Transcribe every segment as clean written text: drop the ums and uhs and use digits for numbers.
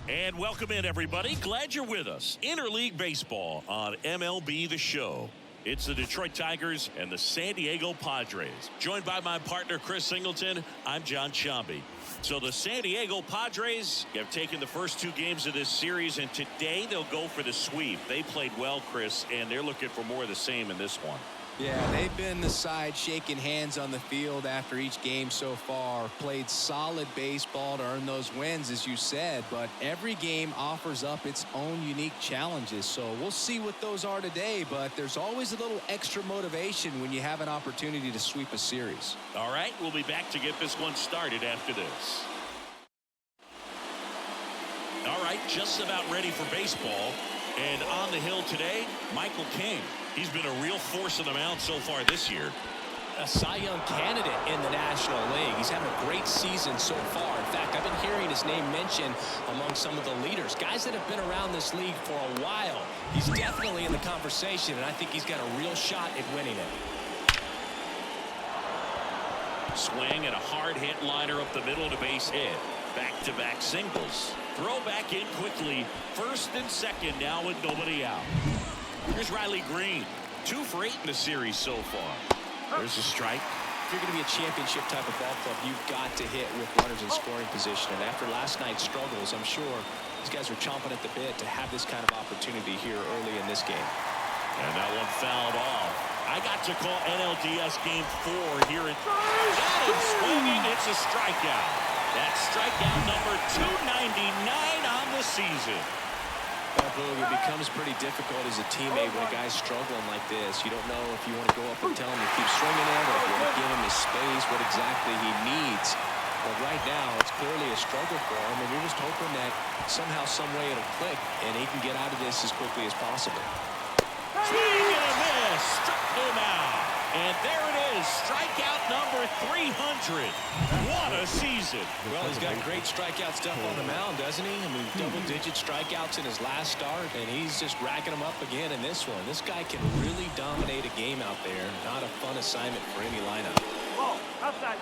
And welcome in, everybody. Glad you're with us. Interleague Baseball on MLB The Show. It's the Detroit Tigers and the San Diego Padres. Joined by my partner, Chris Singleton, I'm John Shambi. So the San Diego Padres have taken the first two games of this series, and today they'll go for the sweep. They played well, Chris, and they're looking for more of the same in this one. Yeah, they've been the side shaking hands on the field after each game so far. Played solid baseball to earn those wins, as you said, but every game offers up its own unique challenges. So we'll see what those are today, but there's always a little extra motivation when you have an opportunity to sweep a series. All right, we'll be back to get this one started after this. All right, just about ready for baseball. And on the hill today, Michael King. He's been a real force on the mound so far this year. A Cy Young candidate in the National League. He's having a great season so far. In fact, I've been hearing his name mentioned among some of the leaders. Guys that have been around this league for a while. He's definitely in the conversation, and I think he's got a real shot at winning it. Swing and a hard hit liner up the middle to base hit. Back-to-back singles. Throw back in quickly. First and second now with nobody out. Here's Riley Green. 2 for 8 in the series so far. There's a strike. If you're going to be a championship type of ball club, you've got to hit with runners in scoring position. And after last night's struggles, I'm sure these guys are chomping at the bit to have this kind of opportunity here early in this game. And that one fouled off. I got to call NLDS Game 4 here in. That is swinging. It's a strikeout. That's strikeout number 299 on the season. It becomes pretty difficult as a teammate when a guy's struggling like this. You don't know if you want to go up and tell him to keep swinging it, or if you want to give him his space, what exactly he needs. But right now, it's clearly a struggle for him, and you're just hoping that somehow, some way it'll click, and he can get out of this as quickly as possible. Swing and a miss. Struck him out. And there it is. Strikeout number 300. What a season. Well, he's got great strikeout stuff on the mound, doesn't he? I mean, double-digit strikeouts in his last start, and he's just racking them up again in this one. This guy can really dominate a game out there. Not a fun assignment for any lineup. Ball, outside.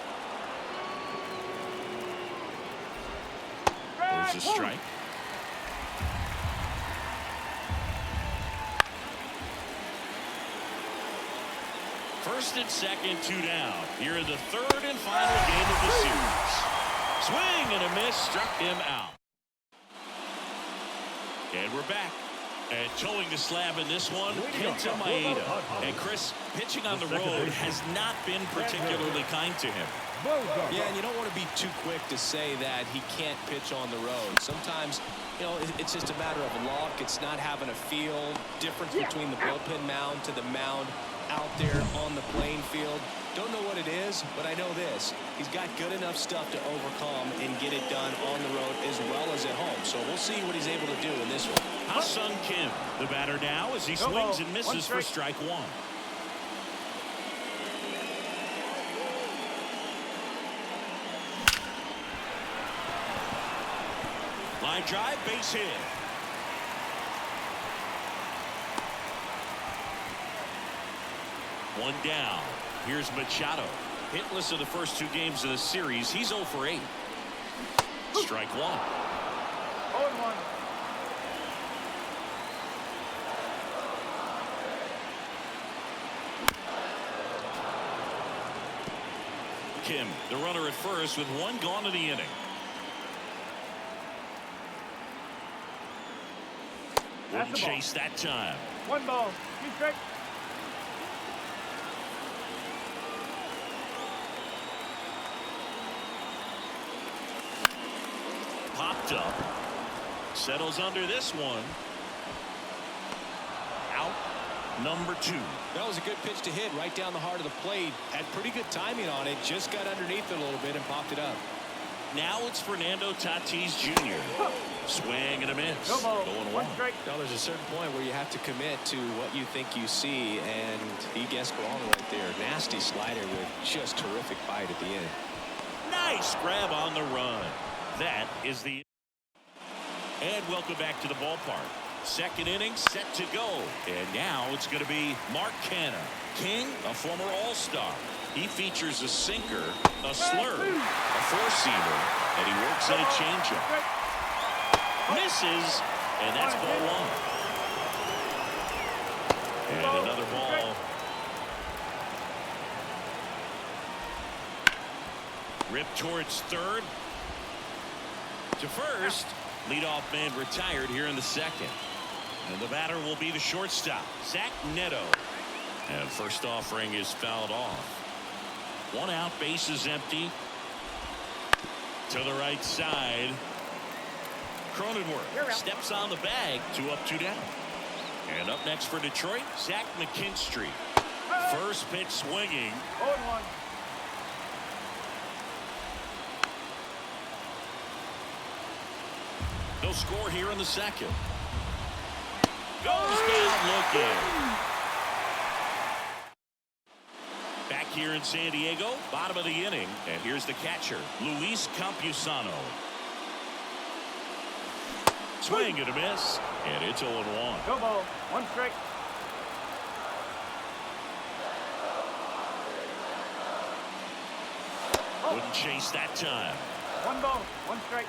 There's a strike. First and second, 2 down. Here in the third and final game of the series. Swing and a miss, struck him out. And we're back. And towing the slab in this one, Kenta Maeda. And Chris, pitching on the road has not been particularly kind to him. Yeah, and you don't want to be too quick to say that he can't pitch on the road. Sometimes, you know, it's just a matter of luck. It's not having a feel. Difference between the bullpen mound to the mound out there on the playing field. Don't know what it is, but I know this. He's got good enough stuff to overcome and get it done on the road as well as at home. So we'll see what he's able to do in this one. Ha-Seong Kim, the batter now, as he swings and misses for strike 1. Line drive, base hit. One down. Here's Machado. Hitless in the first 2 games of the series. He's 0 for 8. Strike 1. 0-1. Kim, the runner at first with 1 gone in the inning. Wouldn't chase that time. 1 ball. 2 strikes. Popped up. Settles under this one. Out number 2. That was a good pitch to hit right down the heart of the plate. Had pretty good timing on it. Just got underneath it a little bit and popped it up. Now it's Fernando Tatis Jr. Swing and a miss. No ball. Going 1 1. strike. Now, there's a certain point where you have to commit to what you think you see, and he guessed wrong right there. Nasty slider with just terrific bite at the end. Nice grab on the run. That is the. And welcome back to the ballpark. Second inning set to go. And now it's going to be Mark Canha. King, a former All-Star. He features a sinker, a slurve, a four-seamer, and he works in a changeup. Misses, and that's ball one. And another ball. Ripped towards third. To first. Leadoff man retired here in the second. And the batter will be the shortstop, Zach Neto. And first offering is fouled off. One out, bases empty. To the right side. Cronenworth steps on the bag. 2 up, 2 down. And up next for Detroit, Zach McKinstry. First pitch swinging. 0-1. No score here in the second. Goes down looking. Back here in San Diego, bottom of the inning. And here's the catcher, Luis Campusano. Swing and a miss. And it's 0-1. Go ball. 1 strike. Wouldn't chase that time. 1 ball. 1 strike.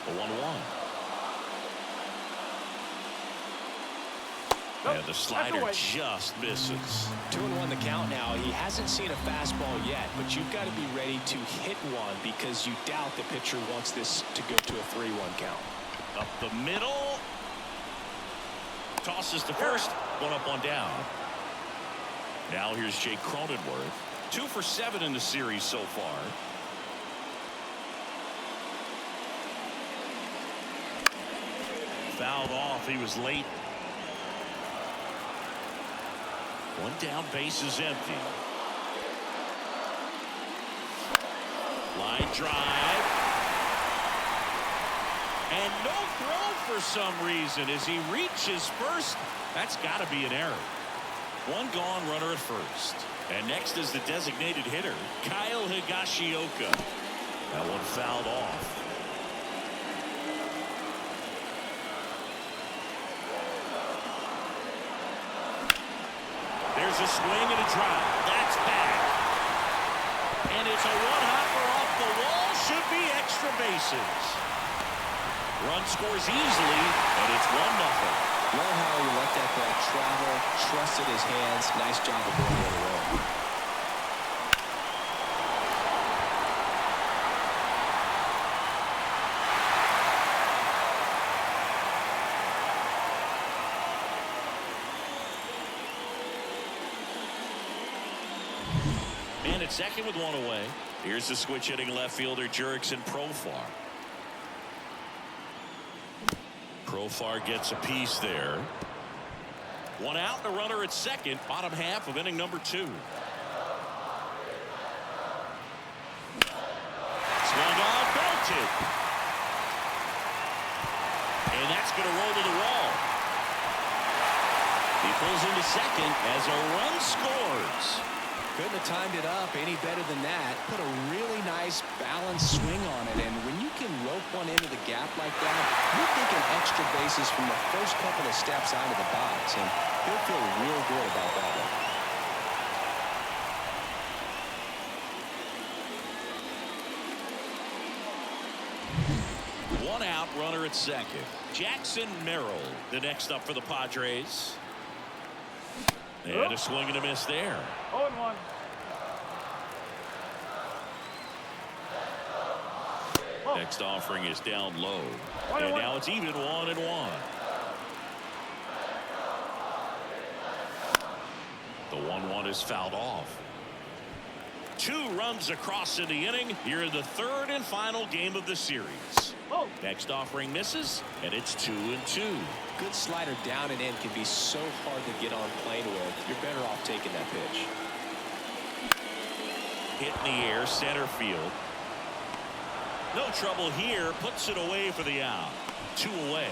A 1-1. And the slider just misses. 2-1 the count now. He hasn't seen a fastball yet, but you've got to be ready to hit one because you doubt the pitcher wants this to go to a 3-1 count. Up the middle. Tosses to first. 1 up, 1 down. Now here's Jake Cronenworth. 2 for 7 in the series so far. Fouled off. He was late. 1 down, bases empty. Line drive. And no throw for some reason as he reaches first. That's got to be an error. 1 gone, runner at first. And next is the designated hitter, Kyle Higashioka. That one fouled off. There's a swing and a drive. That's back. And it's a one-hopper off the wall. Should be extra bases. Run scores easily, and it's 1-0. Love how he let that ball travel, trusted his hands. Nice job of going the other way. Man at second with 1 away. Here's the switch hitting left fielder Jurickson Profar. Profar gets a piece there. 1 out and a runner at second. Bottom half of inning number 2. Swung on, belted. And that's going to roll to the wall. He pulls into second as a run scores. Couldn't have timed it up any better than that. Put a really nice balanced swing on it. And when you can rope one into the gap like that, you're thinking extra bases from the first couple of steps out of the box. And he'll feel real good about that one. 1 out, runner at second. Jackson Merrill, the next up for the Padres. And a swing and a miss there. 0-1. Next offering is down low. And now it's even 1-1. The 1-1 is fouled off. 2 runs across in the inning here in the 3rd and final game of the series. Next offering misses, and it's 2-2. Good slider down and in can be so hard to get on plane with. You're better off taking that pitch. Hit in the air, center field. No trouble here, puts it away for the out. 2 away.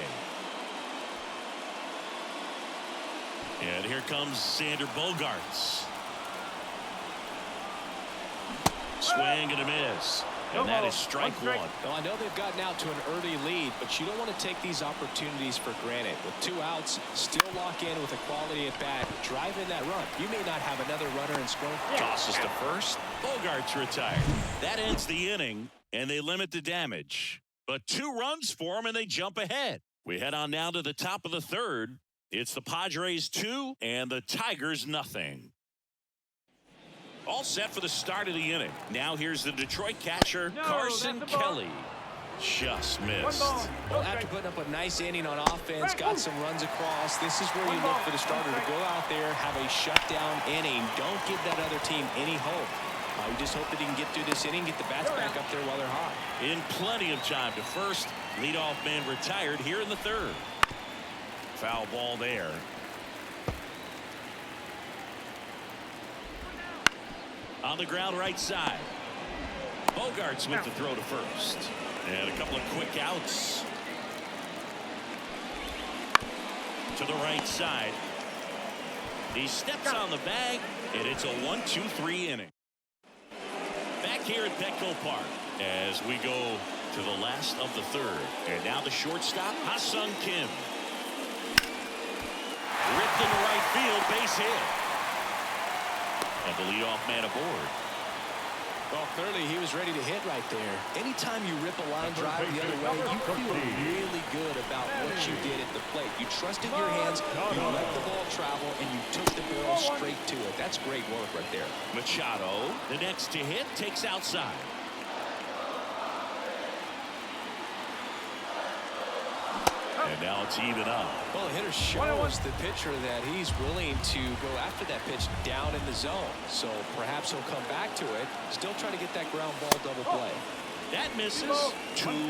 And here comes Sander Bogaerts. Swing and a miss. And that is strike 1. Well, I know they've gotten out to an early lead, but you don't want to take these opportunities for granted. With 2 outs, still lock in with a quality at bat. Drive in that run. You may not have another runner in scoring. Tosses to first. Bogaerts retired. That ends the inning. and they limit the damage. But 2 runs for them, and they jump ahead. We head on now to the top of the third. It's the Padres 2 and the Tigers nothing. All set for the start of the inning. Now here's the Detroit catcher, Carson Kelly. Just missed. Well, after putting up a nice inning on offense, got some runs across, this is where you look for the starter to go out there, have a shutdown inning. Don't give that other team any hope. You just hope that he can get through this inning, get the bats back up there while they're hot. In plenty of time to first. Leadoff man retired here in the third. Foul ball there. On the ground right side. Bogarts with the throw to first. And a couple of quick outs. To the right side. He steps on the bag, and it's a 1-2-3 inning. Back here at Petco Park as we go to the last of the third. And now the shortstop, Ha-Seong Kim. Ripped into right field, base hit. And the leadoff man aboard. Well, clearly he was ready to hit right there. Anytime you rip a line drive the other way, you feel really good about what you did at the plate. You trusted your hands, you let the ball travel, and you took the ball straight to it. That's great work right there. Machado, the next to hit, takes outside. And now it's even up. Well, the hitter shows the pitcher that he's willing to go after that pitch down in the zone. So perhaps he'll come back to it. Still trying to get that ground ball double play. That misses. 2-1.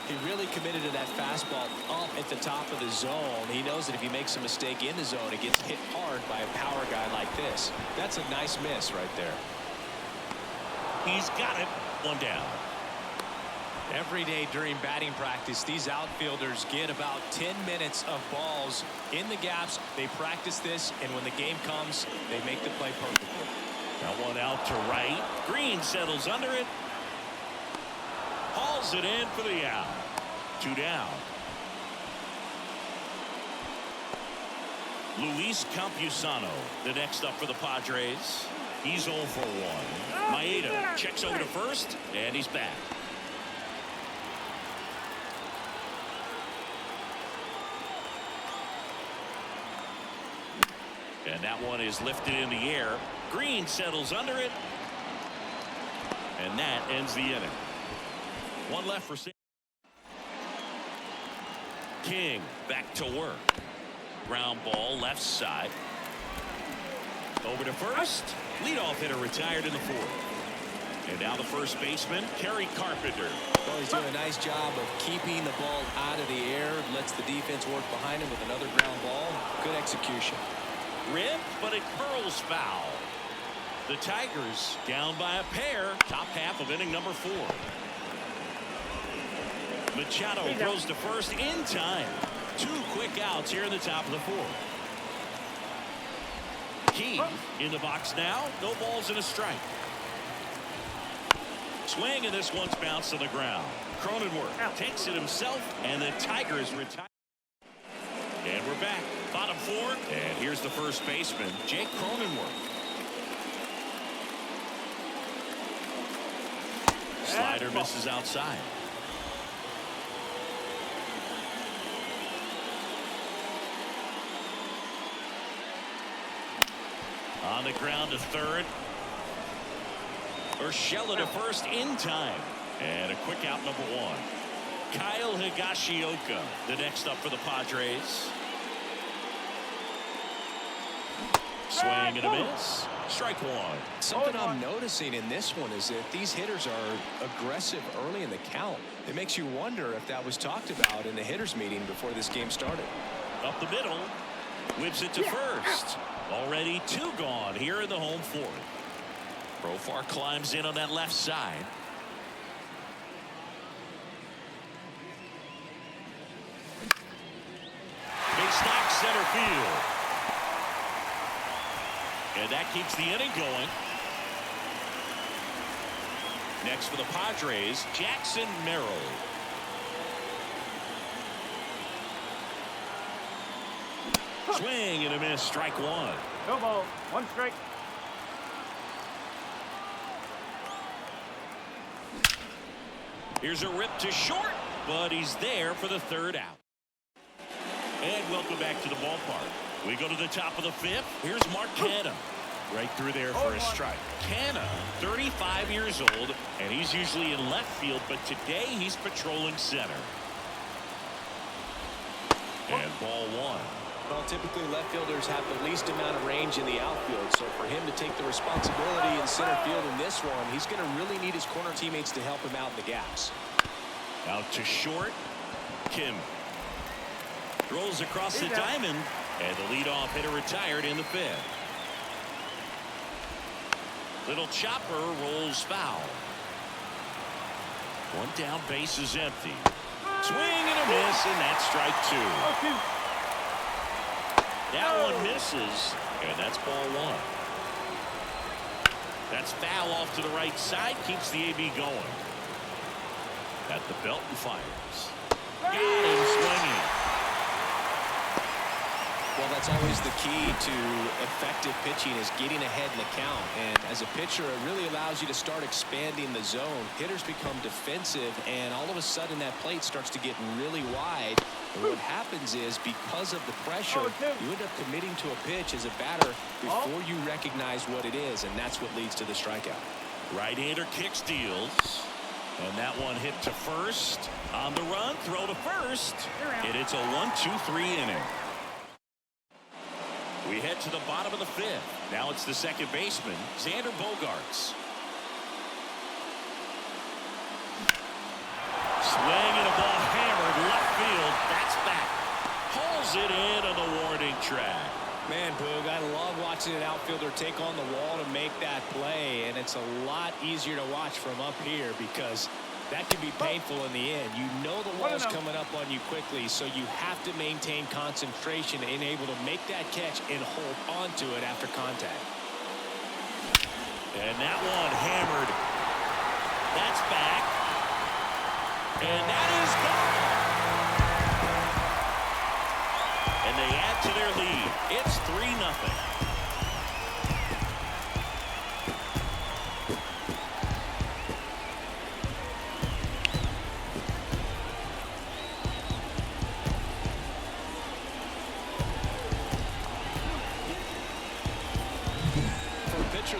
He really committed to that fastball up at the top of the zone. He knows that if he makes a mistake in the zone, it gets hit hard by a power guy like this. That's a nice miss right there. He's got it. 1 down. Every day during batting practice, these outfielders get about 10 minutes of balls in the gaps. They practice this, and when the game comes, they make the play perfectly. That one out to right. Green settles under it. Hauls it in for the out. 2 down. Luis Campusano, the next up for the Padres. He's 0 for 1. Maeda checks over to first, and he's back. And that one is lifted in the air. Green settles under it. And that ends the inning. 1 left for King back to work. Ground ball left side. Over to first. Leadoff hitter retired in the 4th. And now the first baseman, Kerry Carpenter. Well, he's doing a nice job of keeping the ball out of the air. Lets the defense work behind him with another ground ball. Good execution. Rip, but it curls foul. The Tigers down by a pair. Top half of inning number 4. Machado throws to first in time. 2 quick outs here in the top of the 4th. Key in the box now. No balls and a strike. Swing, and this one's bounced to the ground. Cronenworth takes it himself, and the Tigers retire. And we're back. Bottom 4. And here's the first baseman, Jake Cronenworth. Slider misses outside. On the ground to third. Urshela to first in time. And a quick out number 1. Kyle Higashioka, the next up for the Padres. Swing and a miss. Strike 1. Something I'm noticing in this one is that these hitters are aggressive early in the count. It makes you wonder if that was talked about in the hitters meeting before this game started. Up the middle. Whips it to first. Already 2 gone here in the home 4th. Profar climbs in on that left side. Big stack center field. And that keeps the inning going. Next for the Padres, Jackson Merrill. Swing and a miss. Strike 1. No ball. 1 strike. Here's a rip to short, but he's there for the third out. And welcome back to the ballpark. We go to the top of the fifth. Here's Mark Canha. Right through there for a strike. Canha, 35 years old, and he's usually in left field, but today he's patrolling center. And ball one. Well, typically left fielders have the least amount of range in the outfield, so for him to take the responsibility in center field in this one, he's going to really need his corner teammates to help him out in the gaps. Out to short. Kim rolls across the diamond, and the leadoff hitter retired in the fifth. Little chopper rolls foul. One down, base is empty. Swing and a miss, and that's strike two. That one misses, and that's ball one. That's foul off to the right side, keeps the AB going. At the belt and fires. Got him swinging. Well, that's always the key to effective pitching, is getting ahead in the count. And as a pitcher, it really allows you to start expanding the zone. Hitters become defensive, and all of a sudden that plate starts to get really wide. And what happens is, because of the pressure, you end up committing to a pitch as a batter before you recognize what it is, and that's what leads to the strikeout. Right-hander kick steals. And that one hit to first. On the run, throw to first. And it's a 1-2-3 inning. We head to the bottom of the fifth. Now it's the second baseman, Xander Bogaerts. Swing and a ball hammered left field. That's back. Pulls it in on the warning track. Man, Boog, I love watching an outfielder take on the wall to make that play, and it's a lot easier to watch from up here because that can be painful in the end. You know the wall's coming up on you quickly, so you have to maintain concentration and able to make that catch and hold onto it after contact. And that one hammered. That's back. And that is gone. And they add to their lead. It's 3-0.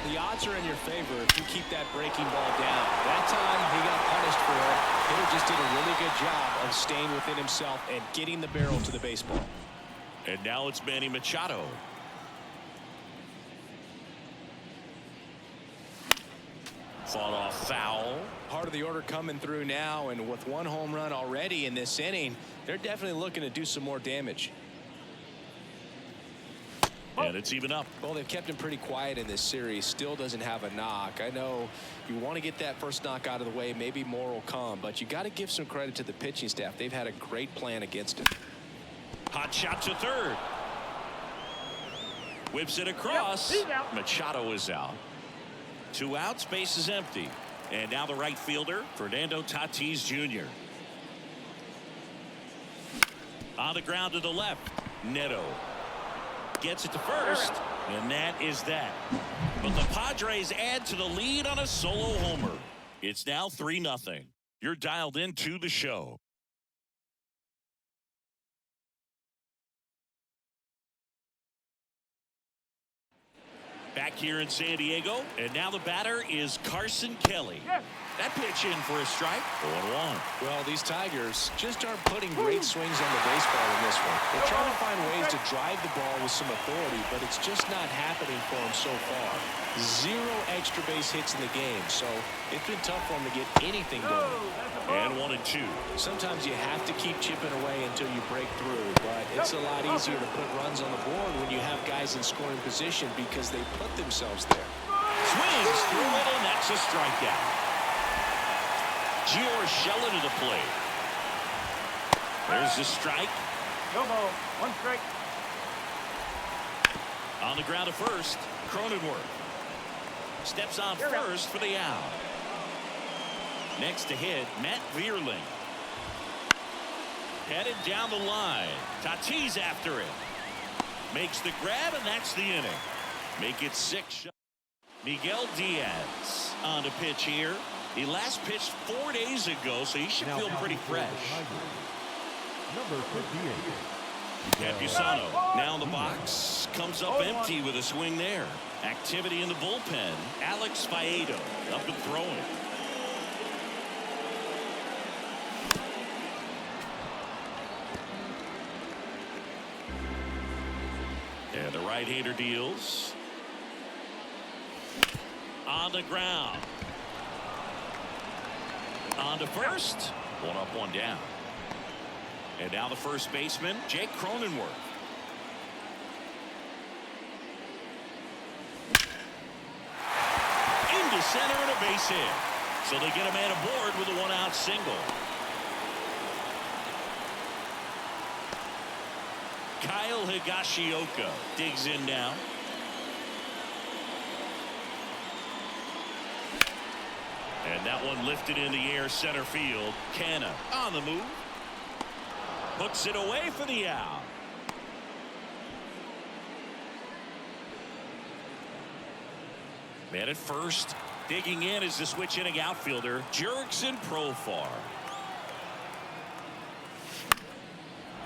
The odds are in your favor if you keep that breaking ball down. That time he got punished for it. Hitter just did a really good job of staying within himself and getting the barrel to the baseball. And now it's Manny Machado. Fought off foul. Part of the order coming through now, and with one home run already in this inning, they're definitely looking to do some more damage. And it's even up. Well, they've kept him pretty quiet in this series. Still doesn't have a knock. I know you want to get that first knock out of the way. Maybe more will come, but you got to give some credit to the pitching staff. They've had a great plan against him. Hot shot to third. Whips it across. Machado is out. 2 outs, base is empty. And now the right fielder, Fernando Tatis Jr. On the ground to the left. Neto gets it to first, and that is that. But the Padres add to the lead on a solo homer. It's now 3-0. You're dialed into the show. Back here in San Diego, and now the batter is Carson Kelly. That pitch in for a strike. 0-1. Well, these Tigers just aren't putting great swings on the baseball in this one. They're trying to find ways to drive the ball with some authority, but it's just not happening for them so far. 0 extra base hits in the game, so it's been tough for them to get anything going. And 1-2. Sometimes you have to keep chipping away until you break through, but it's a lot easier to put runs on the board when you have guys in scoring position because they put themselves there. Swings through it, and that's a strikeout. Jurickson to the plate. There's the strike. No ball. 1 strike. On the ground to first, Cronenworth steps on first for the out. Next to hit, Matt Vierling. Headed down the line. Tatis after it. Makes the grab, and that's the inning. Make it 6. Miguel Diaz on the pitch here. He last pitched 4 days ago, so he should feel pretty fresh. Number 58. Campusano now in the box, comes up empty with a swing there. Activity in the bullpen. Alex Faedo up and throwing. And the right-hander deals. On the ground. On to first. One up, one down. And now the first baseman, Jake Cronenworth. Into center and a base hit. So they get a man aboard with a one-out single. Kyle Higashioka digs in now. And that one lifted in the air center field. Canna on the move. Hooks it away for the out. Man at first. Digging in is the switch inning outfielder, Jurickson Profar.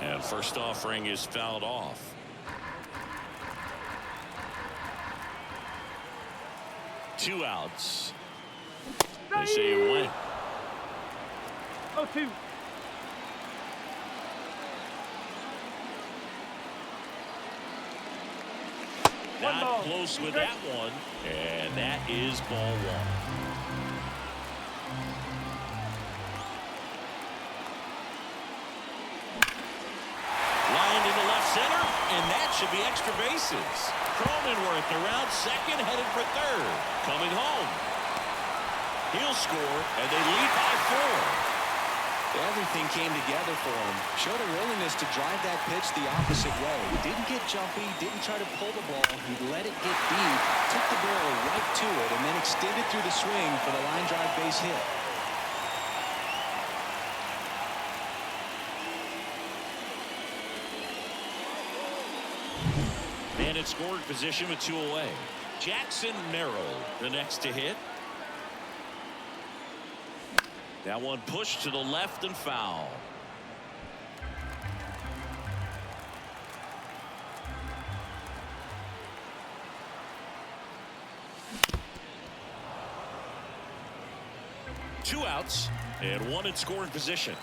And first offering is fouled off. Two outs. They say you win. 0-2. Not close with that one, and that is ball one. Lined into left center, and that should be extra bases. Cronenworth around second, headed for third. Coming home. He'll score, and they lead by 4. Everything came together for him. Showed a willingness to drive that pitch the opposite way. Didn't get jumpy, didn't try to pull the ball. He let it get deep, took the barrel right to it, and then extended through the swing for the line drive base hit. Man in scoring position with 2 away. Jackson Merrill the next to hit. That one pushed to the left and foul. Two outs and one in scoring position.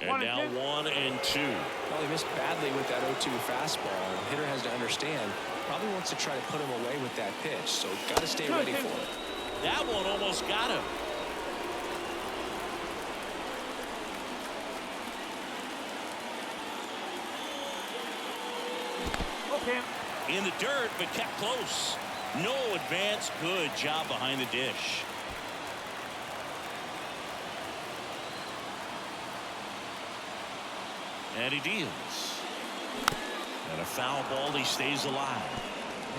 And now 1 and 2. Well, he missed badly with that 0-2 fastball. The hitter has to understand. Probably wants to try to put him away with that pitch, so got to stay ready for it. That one almost got him. Okay. In the dirt, but kept close. No advance. Good job behind the dish. And he deals. And a foul ball. He stays alive.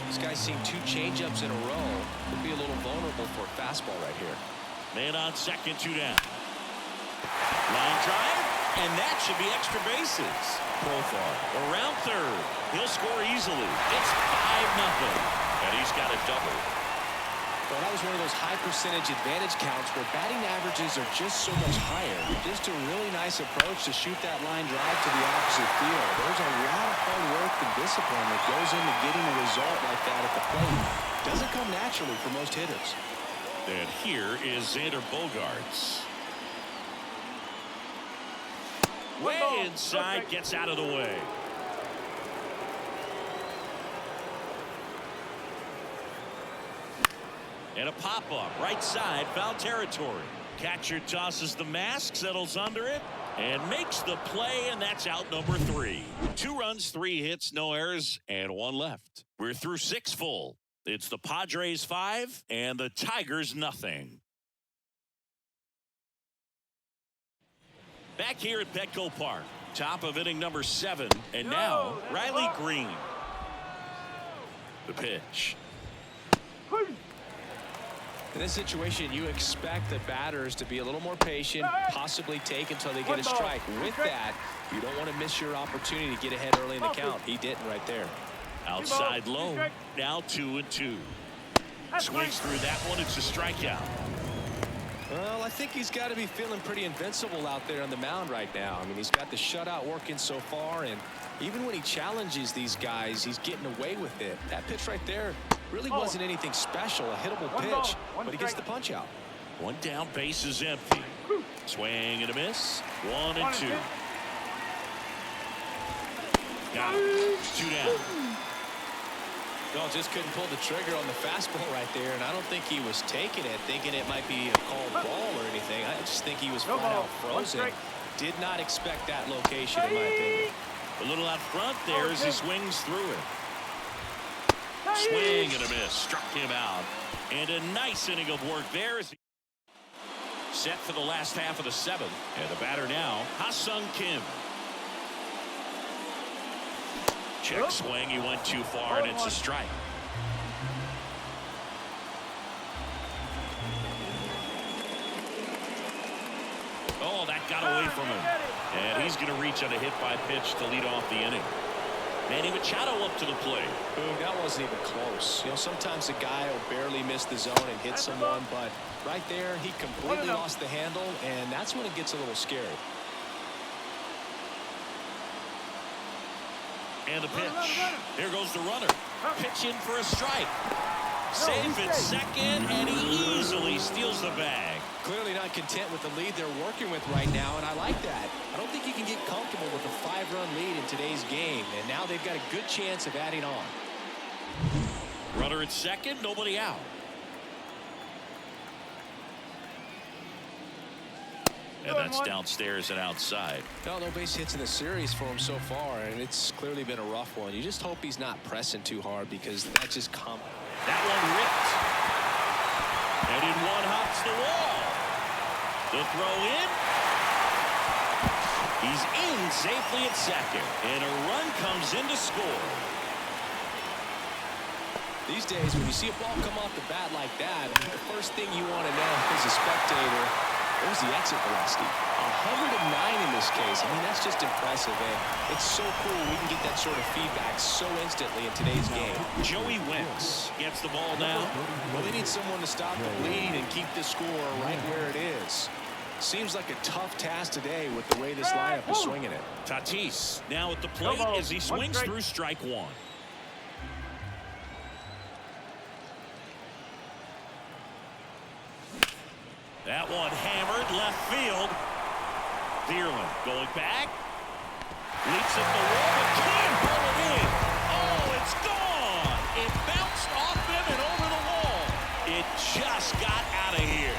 This guy's seen 2 changeups in a row. Could be a little vulnerable for a fastball right here. Man on second, 2 down. Line drive, and that should be extra bases. Profar around third. He'll score easily. It's 5-0, and he's got a double. Well, that was one of those high percentage advantage counts where batting averages are just so much higher. Just a really nice approach to shoot that line drive to the opposite field. There's a lot of hard work and discipline that goes into getting a result like that at the plate. Doesn't come naturally for most hitters. And here is Xander Bogaerts. Way inside, gets out of the way. And a pop-up, right side, foul territory. Catcher tosses the mask, settles under it, and makes the play, and that's out number 3. 2 runs, 3 hits, no errors, and 1 left. We're through 6 full. It's the Padres 5 and the Tigers nothing. Back here at Petco Park, top of inning number 7, and now Riley Green. The pitch. In this situation, you expect the batters to be a little more patient, possibly take until they get a strike. With that, you don't want to miss your opportunity to get ahead early in the count. He didn't right there. Outside low, now 2-2. Swings through that one. It's a strikeout. Well, I think he's got to be feeling pretty invincible out there on the mound right now. I mean, he's got the shutout working so far, and even when he challenges these guys, he's getting away with it. That pitch right there really wasn't anything special, a hittable pitch, but he gets the punch out. One down, base is empty. Swing and a miss. 1-2. Got him. 2 down. No, just couldn't pull the trigger on the fastball right there, and I don't think he was taking it, thinking it might be a called ball or anything. I just think he was flat out frozen. Did not expect that location, in my opinion. A little out front there as he swings through it. Swing and a miss. Struck him out. And a nice inning of work there as he set for the last half of the 7th. And the batter now, Ha-Seong Kim. Check swing. He went too far, and it's a strike. Oh, that got away from him. And he's going to reach on a hit by pitch to lead off the inning. Manny Machado up to the plate. Boom, that wasn't even close. You know, sometimes a guy will barely miss the zone and hit someone, but right there, he completely lost the handle, and that's when it gets a little scary. And the pitch. There goes the runner. Pitch in for a strike. Safe at second, and he easily steals the bag. Clearly not content with the lead they're working with right now, and I like that. I don't think you can get comfortable with a 5-run lead in today's game, and now they've got a good chance of adding on. Runner at second, nobody out. And that's downstairs and outside. No base hits in the series for him so far, and it's clearly been a rough one. You just hope he's not pressing too hard, because that just comes. That one ripped. And in one hops the wall. The throw in. He's in safely at second. And a run comes in to score. These days, when you see a ball come off the bat like that, the first thing you want to know as a spectator, what was the exit velocity? 109 in this case. I mean, that's just impressive, and it's so cool we can get that sort of feedback so instantly in today's game. Joey Wentz gets the ball now. Well, they need someone to stop the bleed and keep the score right where it is. Seems like a tough task today with the way this lineup is swinging it. Tatis now at the plate as he swings through strike one. That one hammered left field. Dearland going back. Leaps at the wall, but can't pull it in. Oh, it's gone. It bounced off him and over the wall. It just got out of here.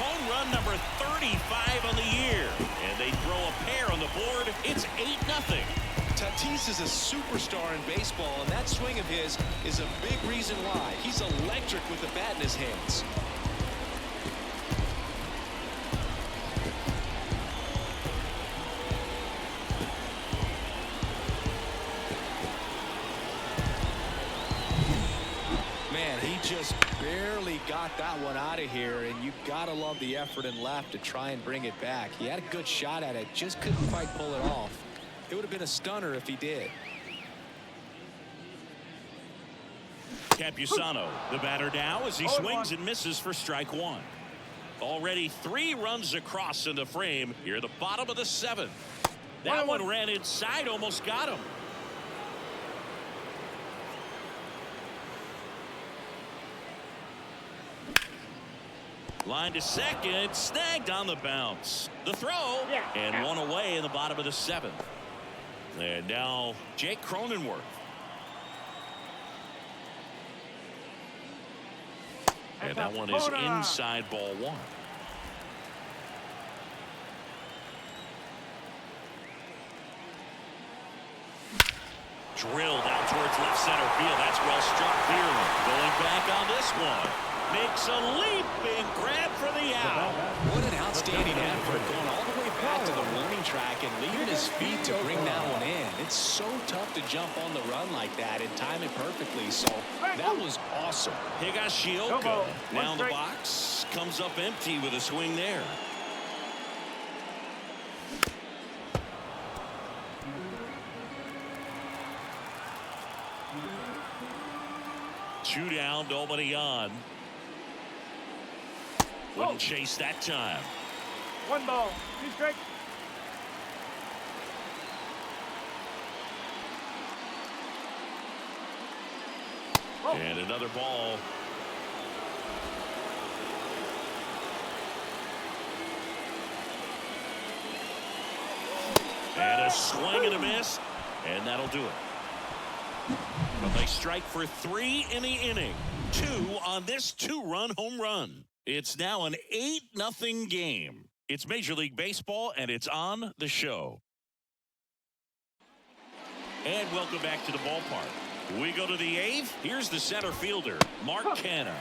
Home run number 35 on the year. And they throw a pair on the board. It's 8-0. Tatis is a superstar in baseball, and that swing of his is a big reason why. He's electric with the bat in his hands. Just barely got that one out of here, and you gotta love the effort and left to try and bring it back. He had a good shot at it, just couldn't quite pull it off. It would have been a stunner if he did. Campusano, the batter now as he swings and misses for strike one. Already 3 runs across in the frame here at the bottom of the 7th. That one ran inside, almost got him. Line to second, snagged on the bounce. The throw, and one away in the bottom of the 7th. And now Jake Cronenworth. And that one is inside ball 1. Drilled out towards left center field. That's well struck. Dearland going back on this one. Makes a leaping grab for the out. What an outstanding effort, going all the way back to the warning track and leaving his feet to bring that one in. It's so tough to jump on the run like that and time it perfectly, so that was awesome. Higashioka now in the box, comes up empty with a swing there. 2 down, nobody on. Wouldn't chase that time. 1 ball, 2 strikes. And another ball. And a swing and a miss, and that'll do it. But they strike for 3 in the inning. 2 on this 2-run home run. It's now an 8-0 game. It's Major League Baseball, and it's on the show. And welcome back to the ballpark. We go to the 8th. Here's the center fielder, Mark Canha.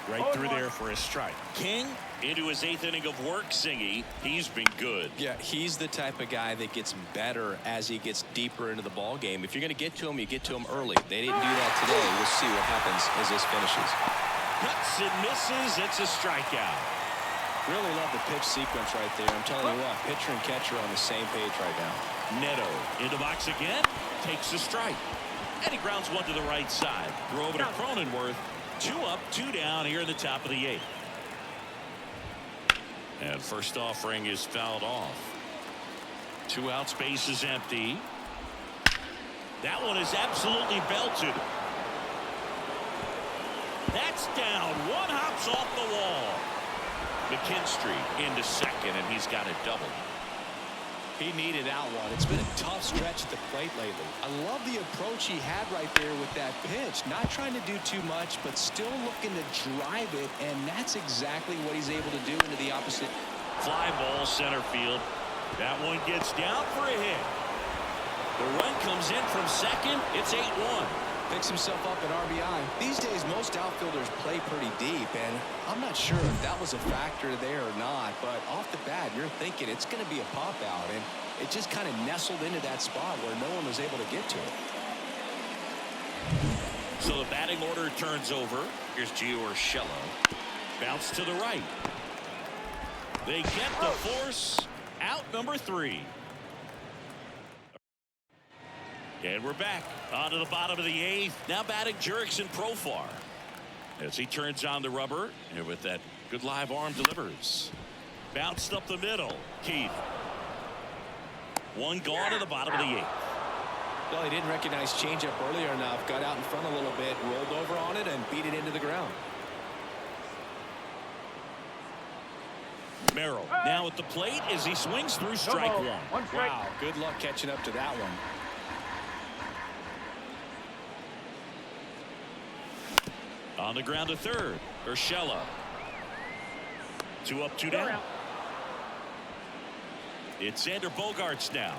Right through there for a strike. King into his 8th inning of work, Singy. He's been good. Yeah, he's the type of guy that gets better as he gets deeper into the ball game. If you're going to get to him, you get to him early. They didn't do that today. We'll see what happens as this finishes. Cuts and misses. It's a strikeout. Really love the pitch sequence right there. I'm telling you what, pitcher and catcher on the same page right now. Neto into box again. Takes a strike. And he grounds one to the right side. Throw over to Cronenworth. 2 up, 2 down here in the top of the 8th. And first offering is fouled off. 2 outs, base is empty. That one is absolutely belted. That's down. 1 hops off the wall. McKinstry into second, and he's got a double. He needed out one. It's been a tough stretch at the plate lately. I love the approach he had right there with that pitch. Not trying to do too much, but still looking to drive it, and that's exactly what he's able to do into the opposite. Fly ball center field. That one gets down for a hit. The run comes in from second. It's 8-1. Picks himself up at RBI. These days, most outfielders play pretty deep, and I'm not sure if that was a factor there or not, but off the bat, you're thinking it's going to be a pop-out, and it just kind of nestled into that spot where no one was able to get to it. So the batting order turns over. Here's Gio Urshela. Bounce to the right. They get the force. Out number 3. And we're back onto the bottom of the 8th. Now batting Jurickson Profar as he turns on the rubber, and with that good live arm delivers. Bounced up the middle. Keith. 1 gone to the bottom of the 8th. Well, he didn't recognize changeup earlier enough. Got out in front a little bit, rolled over on it, and beat it into the ground. Merrill now at the plate as he swings through strike 1. 1 strike. Wow, good luck catching up to that one. On the ground to third. Urshela. 2 up, 2 down. It's Xander Bogaerts now.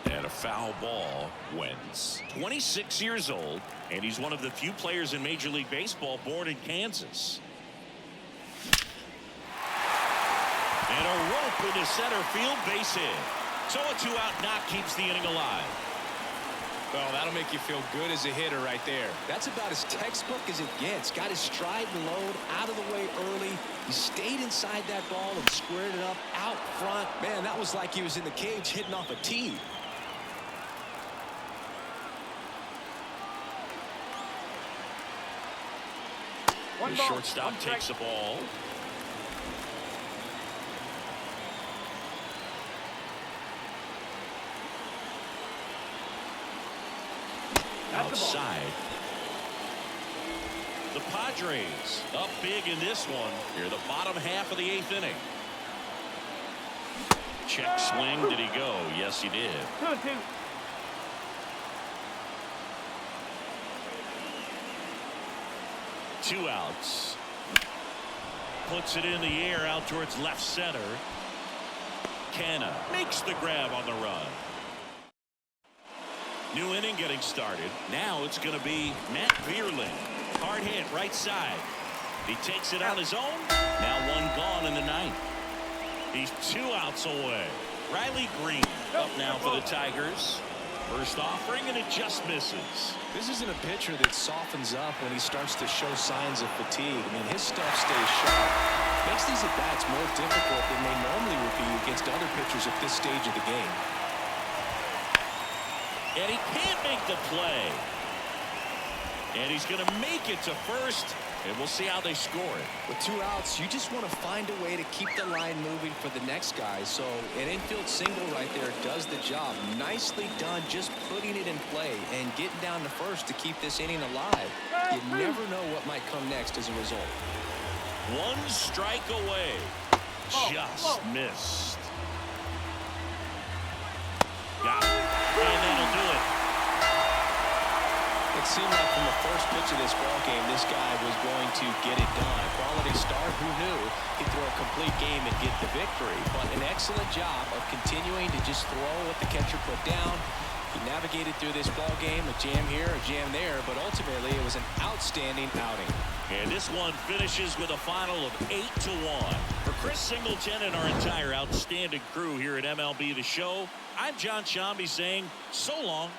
And a foul ball wins. 26 years old, and he's one of the few players in Major League Baseball born in Kansas. And a rope into center field, base hit. So a 2-out knock keeps the inning alive. Well, that'll make you feel good as a hitter right there. That's about as textbook as it gets. Got his stride and load out of the way early. He stayed inside that ball and squared it up out front. Man, that was like he was in the cage hitting off a tee. The shortstop takes the ball. Outside. The Padres up big in this one. Here, the bottom half of the 8th inning. Check swing. Did he go? Yes, he did. 2-2. Two outs. Puts it in the air out towards left center. Canha makes the grab on the run. New inning getting started. Now it's going to be Matt Vierling. Hard hit right side. He takes it on his own. Now 1 gone in the 9th. He's 2 outs away. Riley Green up now for the Tigers. First offering, and it just misses. This isn't a pitcher that softens up when he starts to show signs of fatigue. I mean, his stuff stays sharp. Makes these at-bats more difficult than they normally would be against other pitchers at this stage of the game. And he can't make the play. And he's going to make it to first. And we'll see how they score it. With 2 outs, you just want to find a way to keep the line moving for the next guy. So an infield single right there does the job. Nicely done, just putting it in play and getting down to first to keep this inning alive. You never know what might come next as a result. 1 strike away. Just missed. Got it. And that'll do it. It seemed like from the first pitch of this ball game, this guy was going to get it done. Quality start. Who knew he'd throw a complete game and get the victory? But an excellent job of continuing to just throw what the catcher put down. He navigated through this ball game, a jam here, a jam there, but ultimately it was an outstanding outing. And this one finishes with a final of 8-1. For Chris Singleton and our entire outstanding crew here at MLB The Show, I'm John Shambi saying so long.